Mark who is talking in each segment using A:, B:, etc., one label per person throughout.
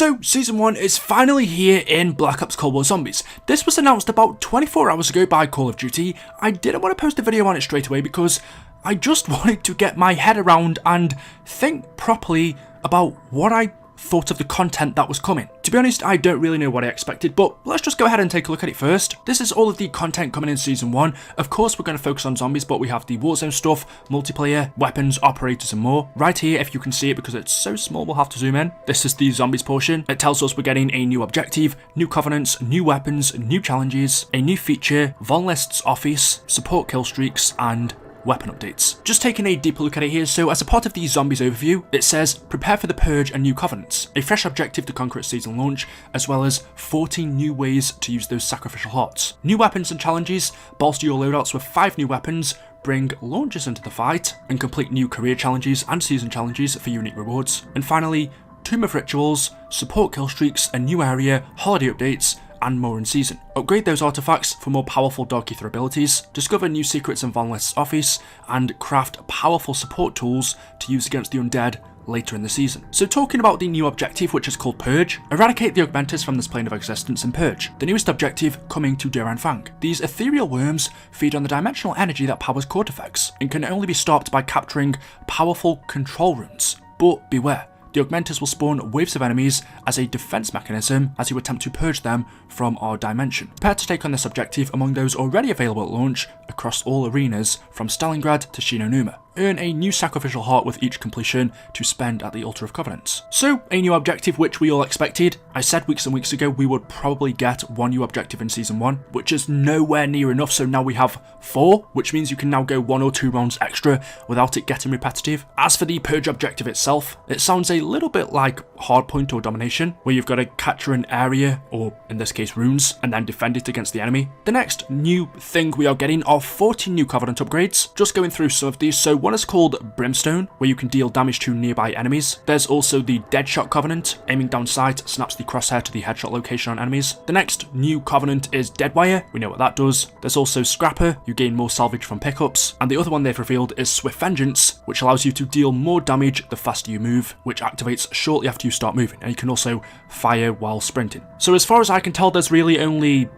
A: So, Season 1 is finally here in Black Ops Cold War Zombies. This was announced about 24 hours ago by Call of Duty. I didn't want to post a video on it straight away because I just wanted to get my head around and think properly about what I thought of the content that was coming. To be honest, I don't really know what I expected, but let's just go ahead and take a look at it first. This is all of the content coming in Season 1. Of course, we're going to focus on zombies, but we have the Warzone stuff, multiplayer, weapons, operators, and more. Right here, if you can see it because it's so small, we'll have to zoom in. This is the zombies portion. It tells us we're getting a new objective, new covenants, new weapons, new challenges, a new feature, Von List's office, support kill streaks, and weapon updates. Just taking a deeper look at it here, so as a part of the zombies overview, it says prepare for the purge and new covenants, a fresh objective to conquer at season launch, as well as 14 new ways to use those sacrificial hearts. New weapons and challenges, bolster your loadouts with 5 new weapons, bring launchers into the fight, and complete new career challenges and season challenges for unique rewards. And finally, Tomb of Rituals, support kill streaks, a new area, holiday updates, and more in season. Upgrade those artifacts for more powerful Dark Ether abilities, discover new secrets in Von List's office, and craft powerful support tools to use against the undead later in the season. So talking about the new objective, which is called Purge, eradicate the Augmenters from this plane of existence and Purge, the newest objective coming to Fang. These ethereal worms feed on the dimensional energy that powers Cortifex, and can only be stopped by capturing powerful control rooms. But beware, the Augmenters will spawn waves of enemies as a defense mechanism as you attempt to purge them from our dimension. Prepare to take on this objective among those already available at launch across all arenas from Stalingrad to Shinonuma. Earn a new sacrificial heart with each completion to spend at the Altar of Covenants. So, a new objective which we all expected. I said weeks and weeks ago we would probably get one new objective in Season 1, which is nowhere near enough, so now we have 4, which means you can now go 1 or 2 rounds extra without it getting repetitive. As for the Purge objective itself, it sounds a little bit like Hardpoint or Domination, where you've got to capture an area, or in this case runes, and then defend it against the enemy. The next new thing we are getting are 14 new Covenant upgrades. Just going through some of these, so one is called Brimstone, where you can deal damage to nearby enemies. There's also the Deadshot Covenant, aiming down sight, snaps the crosshair to the headshot location on enemies. The next new Covenant is Deadwire, we know what that does. There's also Scrapper, you gain more salvage from pickups. And the other one they've revealed is Swift Vengeance, which allows you to deal more damage the faster you move, which activates shortly after you start moving, and you can also fire while sprinting. So as far as I can tell, there's really only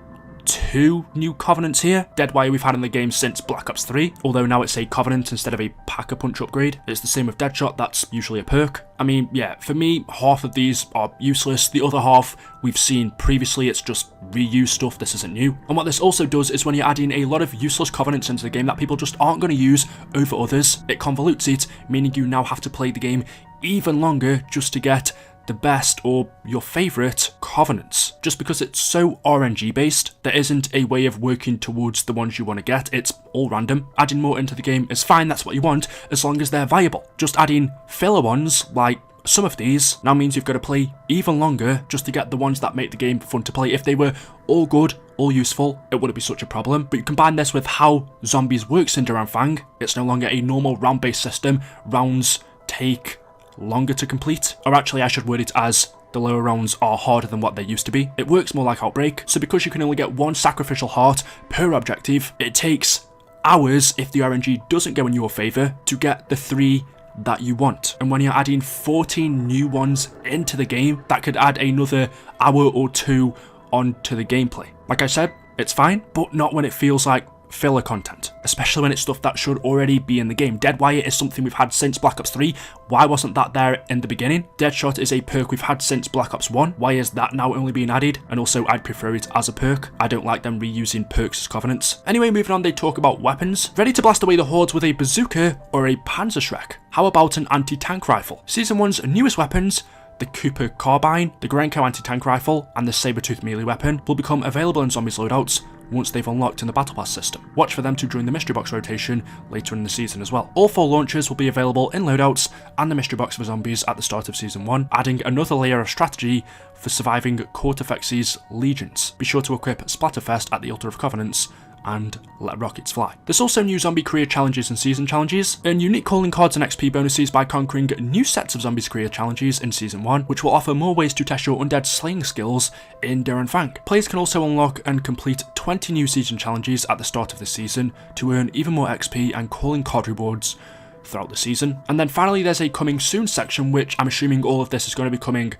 A: 2 new Covenants here. Deadwire we've had in the game since Black Ops 3, although now it's a Covenant instead of a Pack-a-Punch upgrade. It's the same with Deadshot, that's usually a perk. I mean, yeah, for me, half of these are useless. The other half we've seen previously, it's just reused stuff, this isn't new. And what this also does is when you're adding a lot of useless Covenants into the game that people just aren't going to use over others, it convolutes it, meaning you now have to play the game even longer just to get the best or your favourite Covenants. Just because it's so RNG based, there isn't a way of working towards the ones you want to get, it's all random. Adding more into the game is fine, that's what you want, as long as they're viable. Just adding filler ones, like some of these, now means you've got to play even longer just to get the ones that make the game fun to play. If they were all good, all useful, it wouldn't be such a problem. But you combine this with how zombies works in Fang, it's no longer a normal round based system. Rounds take longer to complete, or actually I should word it as the lower rounds are harder than what they used to be. It works more like Outbreak, so because you can only get 1 sacrificial heart per objective, it takes hours, if the RNG doesn't go in your favour, to get the 3 that you want. And when you're adding 14 new ones into the game, that could add another hour or 2 onto the gameplay. Like I said, it's fine, but not when it feels like filler content, especially when it's stuff that should already be in the game. Deadwire is something we've had since Black Ops 3. Why wasn't that there in the beginning? Deadshot is a perk we've had since Black Ops 1. Why is that now only being added? And also, I'd prefer it as a perk. I don't like them reusing perks as Covenants. Anyway, moving on, they talk about weapons. Ready to blast away the hordes with a bazooka or a Panzerschreck? How about an anti-tank rifle? Season 1's newest weapons, the Cooper Carbine, the Grenko anti-tank rifle, and the Sabertooth melee weapon will become available in Zombies loadouts once they've unlocked in the Battle Pass system. Watch for them to join the Mystery Box rotation later in the season as well. All 4 launchers will be available in loadouts and the Mystery Box for Zombies at the start of Season 1, adding another layer of strategy for surviving Cortifex's legions. Be sure to equip Splatterfest at the Altar of Covenants and let rockets fly. There's also new zombie career challenges and season challenges, earn unique calling cards and XP bonuses by conquering new sets of zombies career challenges in Season 1, which will offer more ways to test your undead slaying skills in Fang. Players can also unlock and complete 20 new season challenges at the start of the season to earn even more XP and calling card rewards throughout the season. And then finally there's a coming soon section, which I'm assuming all of this is going to be coming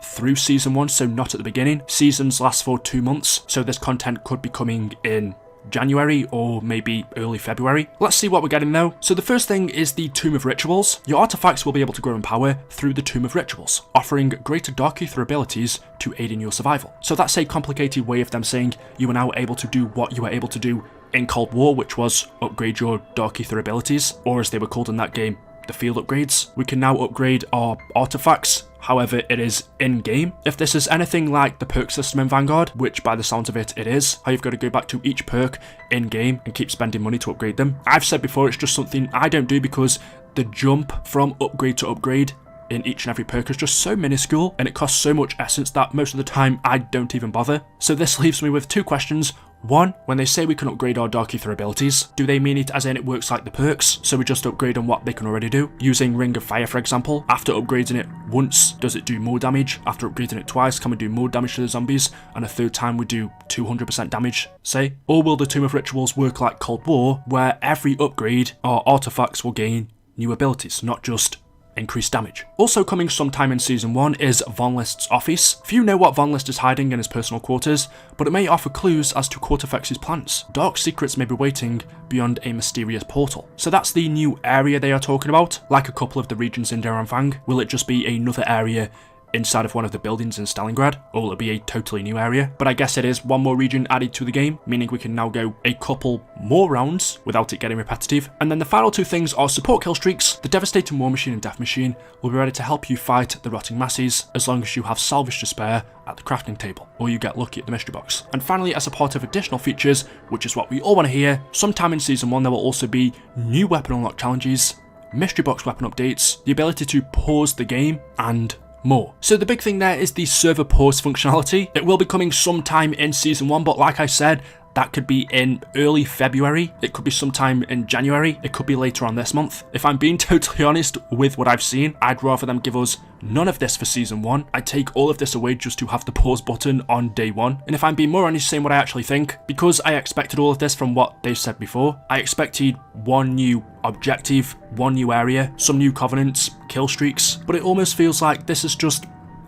A: through Season 1, so not at the beginning. Seasons last for 2 months, so this content could be coming in January or maybe early February. Let's see what we're getting though. So the first thing is the Tomb of Rituals. Your artifacts will be able to grow in power through the Tomb of Rituals, offering greater Dark Ether abilities to aid in your survival. So that's a complicated way of them saying you are now able to do what you were able to do in Cold War, which was upgrade your Dark Ether abilities, or as they were called in that game, the field upgrades. We can now upgrade our artifacts, however it is in-game. If this is anything like the perk system in Vanguard, which by the sounds of it is, how you've got to go back to each perk in-game and keep spending money to upgrade them. I've said before, it's just something I don't do because the jump from upgrade to upgrade in each and every perk is just so minuscule and it costs so much essence that most of the time I don't even bother. So this leaves me with 2 questions. 1, when they say we can upgrade our Dark Ether abilities, do they mean it as in it works like the perks, so we just upgrade on what they can already do? Using Ring of Fire for example, after upgrading it once, does it do more damage? After upgrading it twice, can we do more damage to the zombies? And a third time we do 200% damage, say? Or will the Tomb of Rituals work like Cold War, where every upgrade, our artifacts will gain new abilities, not just increased damage? Also coming sometime in Season 1 is Von List's office. Few know what Von List is hiding in his personal quarters, but it may offer clues as to Cortifex's plans. Dark secrets may be waiting beyond a mysterious portal. So that's the new area they are talking about, like a couple of the regions in Fang. Will it just be another area inside of one of the buildings in Stalingrad, or will it be a totally new area? But I guess it is one more region added to the game, meaning we can now go a couple more rounds without it getting repetitive. And then the final 2 things are support kill streaks. The Devastating War Machine and Death Machine will be ready to help you fight the rotting masses, as long as you have salvage to spare at the crafting table, or you get lucky at the mystery box. And finally, as a part of additional features, which is what we all want to hear, sometime in Season 1 there will also be new weapon unlock challenges, mystery box weapon updates, the ability to pause the game, and more. So the big thing there is the server pause functionality. It will be coming sometime in Season 1, but like I said, that could be in early February, it could be sometime in January, it could be later on this month. If I'm being totally honest with what I've seen, I'd rather them give us none of this for Season 1. I'd take all of this away just to have the pause button on day 1. And if I'm being more honest saying what I actually think, because I expected all of this from what they've said before, I expected one new objective, one new area, some new covenants, kill streaks, but it almost feels like this is just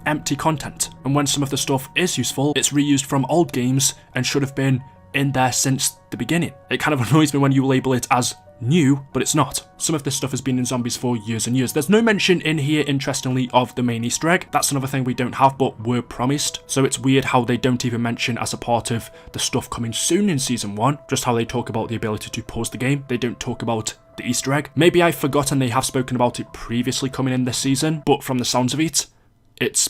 A: empty content. And when some of the stuff is useful, it's reused from old games and should have been in there since the beginning. It kind of annoys me when you label it as new, but it's not. Some of this stuff has been in zombies for years and years. There's no mention in here, interestingly, of the main Easter egg. That's another thing we don't have, but were promised. So it's weird how they don't even mention as a part of the stuff coming soon in Season 1, just how they talk about the ability to pause the game. They don't talk about the Easter egg. Maybe I've forgotten they have spoken about it previously coming in this season, but from the sounds of it, it's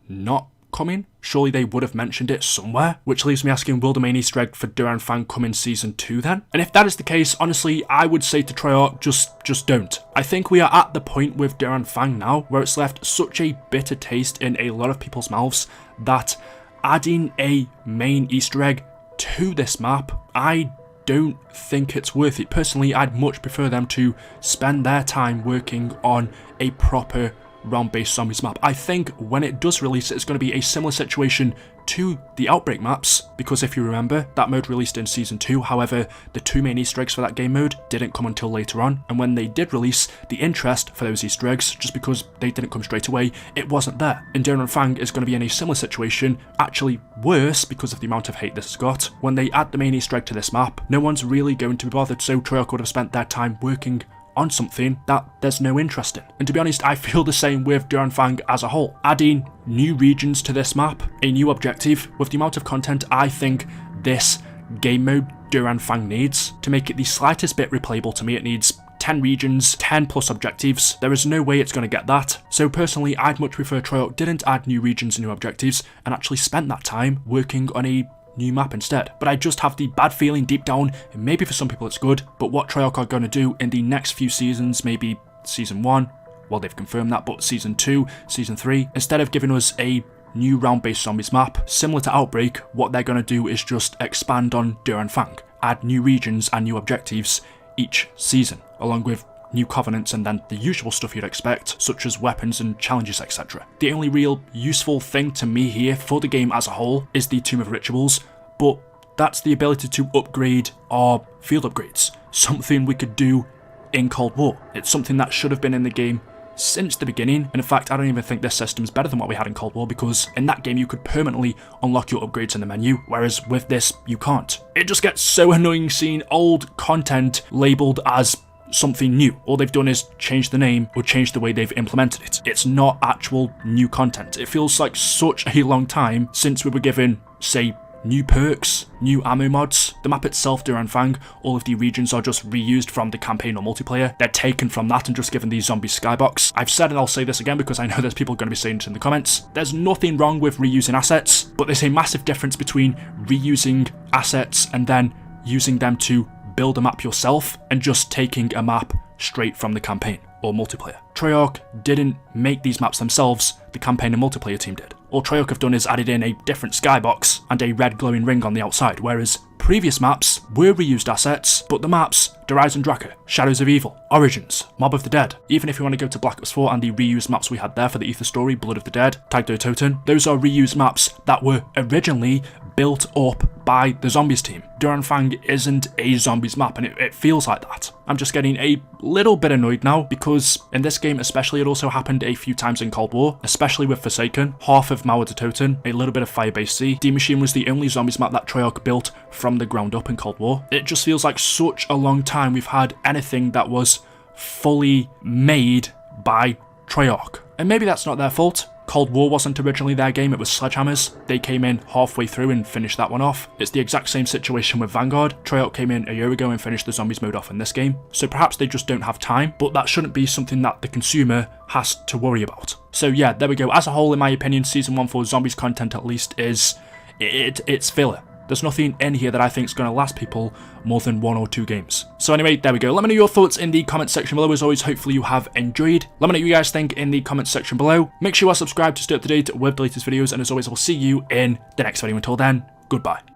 A: not coming. Surely they would have mentioned it somewhere, which leaves me asking, will the main Easter egg for Fang come in Season 2 then? And if that is the case, honestly, I would say to Treyarch, just don't. I think we are at the point with Fang now where it's left such a bitter taste in a lot of people's mouths that adding a main Easter egg to this map, I don't think it's worth it. Personally, I'd much prefer them to spend their time working on a proper round-based zombies map. I think when it does release, it's going to be a similar situation to the Outbreak maps, because if you remember, that mode released in Season 2, however, the 2 main Easter eggs for that game mode didn't come until later on, and when they did release, the interest for those Easter eggs, just because they didn't come straight away, it wasn't there. And Fang is going to be in a similar situation, actually worse because of the amount of hate this has got. When they add the main Easter egg to this map, no one's really going to be bothered, so Treyarch would have spent their time working on something that there's no interest in. And to be honest, I feel the same with Fang as a whole. Adding new regions to this map, a new objective, with the amount of content I think this game mode Fang needs, to make it the slightest bit replayable to me, it needs 10 regions, 10 plus objectives. There is no way it's going to get that. So personally, I'd much prefer Treyarch didn't add new regions and new objectives and actually spent that time working on a new map instead. But I just have the bad feeling deep down, and maybe for some people it's good, but what Treyarch are going to do in the next few seasons, maybe Season 1, well they've confirmed that, but Season 2, Season 3, instead of giving us a new round-based zombies map, similar to Outbreak, what they're going to do is just expand on Fang, add new regions and new objectives each season, along with new covenants and then the usual stuff you'd expect, such as weapons and challenges, etc. The only real useful thing to me here for the game as a whole is the Tomb of Rituals, but that's the ability to upgrade our field upgrades, something we could do in Cold War. It's something that should have been in the game since the beginning. And in fact, I don't even think this system is better than what we had in Cold War, because in that game you could permanently unlock your upgrades in the menu, whereas with this you can't. It just gets so annoying seeing old content labelled as something new. All they've done is change the name or change the way they've implemented it. It's not actual new content. It feels like such a long time since we were given, say, new perks, new ammo mods. The map itself, Duranfang, all of the regions are just reused from the campaign or multiplayer. They're taken from that and just given the zombie skybox. I've said and I'll say this again because I know there's people going to be saying it in the comments. There's nothing wrong with reusing assets, but there's a massive difference between reusing assets and then using them to build a map yourself and just taking a map straight from the campaign or multiplayer. Treyarch didn't make these maps themselves, the campaign and multiplayer team did. All Treyarch have done is added in a different skybox and a red glowing ring on the outside, whereas previous maps were reused assets, but the maps, Der Eisendrache, Shadows of Evil, Origins, Mob of the Dead, even if you want to go to Black Ops 4 and the reused maps we had there for the Ether story, Blood of the Dead, Tag der Toten, those are reused maps that were originally built up by the Zombies team. Duranfang isn't a Zombies map, and it feels like that. I'm just getting a little bit annoyed now, because in this game especially, it also happened a few times in Cold War, especially with Forsaken, half of Mauer der Toten, a little bit of Firebase C. Die Machine was the only Zombies map that Treyarch built from the ground up in Cold War. It just feels like such a long time we've had anything that was fully made by Treyarch. And maybe that's not their fault. Cold War wasn't originally their game, it was Sledgehammer's. They came in halfway through and finished that one off. It's the exact same situation with Vanguard. Treyarch came in a year ago and finished the Zombies mode off in this game. So perhaps they just don't have time, but that shouldn't be something that the consumer has to worry about. So yeah, there we go. As a whole, in my opinion, Season 1 for Zombies content at least is, it's filler. There's nothing in here that I think is going to last people more than 1 or 2 games. So anyway, there we go. Let me know your thoughts in the comment section below. As always, hopefully you have enjoyed. Let me know what you guys think in the comment section below. Make sure you are subscribed to stay up to date with the latest videos. And as always, I will see you in the next video. Until then, goodbye.